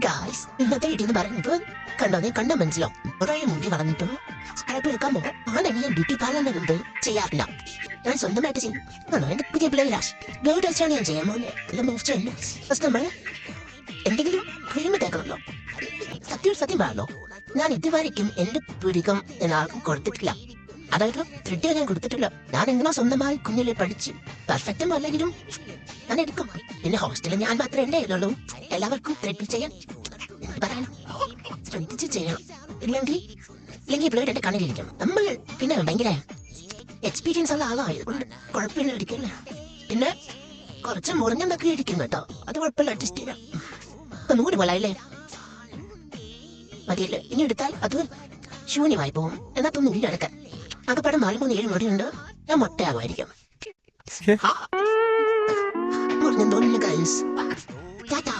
Guys ഇന്നത്തെ വീട്ടിൽ നിന്ന് പറയുന്നത് കണ്ടോ നീ കണ്ട മനസ്സിലാവും കുറെ മുടി വളർന്നിട്ടും സ്ക്രാപ്പ് എടുക്കാൻ പോകും ആണെങ്കിൽ ബ്യൂട്ടി പാർലറിന് മുമ്പ് ചെയ്യാറില്ല. ഞാൻ സ്വന്തമായിട്ട് ചെയ്യും. ആണോ എന്റെ പുതിയ ബ്ലൂ ടെസ്റ്റാണ് ഞാൻ ചെയ്യാൻ പോകുന്നത്. എല്ലാം മൂവ് ചെയ്യുന്നു. ഫസ്റ്റ് നമ്മൾ എന്തെങ്കിലും ക്രീം തേക്കണമല്ലോ. സത്യം പറഞ്ഞോ, ഞാൻ ഇതുവരെയ്ക്കും എന്റെ പുരികം എന്നാർക്കും കൊടുത്തിട്ടില്ല. അതായത് ത്രെഡ് ഞാൻ കൊടുത്തിട്ടില്ല. ഞാൻ എങ്ങനെ സ്വന്തമായി കുഞ്ഞിലെ പഠിച്ച് പെർഫെക്റ്റും അല്ലെങ്കിലും ഞാൻ എടുക്കും. പിന്നെ ഹോസ്റ്റലിൽ ഞാൻ മാത്രമേ ഉണ്ടായിരുന്നുള്ളൂ. എല്ലാവർക്കും ത്രെഡ് ചെയ്യാൻ പറയാൻ ശ്രദ്ധിച്ച് ചെയ്യണം. ഇല്ലെങ്കിൽ ബ്ലേഡ് എന്റെ കണ്ണിലിരിക്കും. നമ്മൾ പിന്നെ ഭയങ്കര എക്സ്പീരിയൻസ് ഉള്ള ആളായതുകൊണ്ട് കുഴപ്പമില്ല ഇരിക്കില്ല. പിന്നെ കുറച്ച് മുറിഞ്ഞെന്നൊക്കെ ഇരിക്കും കേട്ടോ. അത് കുഴപ്പമില്ല, അഡ്ജസ്റ്റ് ചെയ്യാം. ഒന്നുകൂടി പോലല്ലേ മതിയല്ലേ. ഇനി എടുത്താൽ അത് ശൂന്യമായി പോകും. എന്നാത്തൊന്നും ഇല്ല എടുക്കാൻ. അകപ്പാടെ 4-7 മുടിയുണ്ട്. ഞാൻ മൊട്ടയാകുമായിരിക്കും. മുറിഞ്ഞെന്തോന്നില്ല ഗൈസ്. ടാറ്റാ.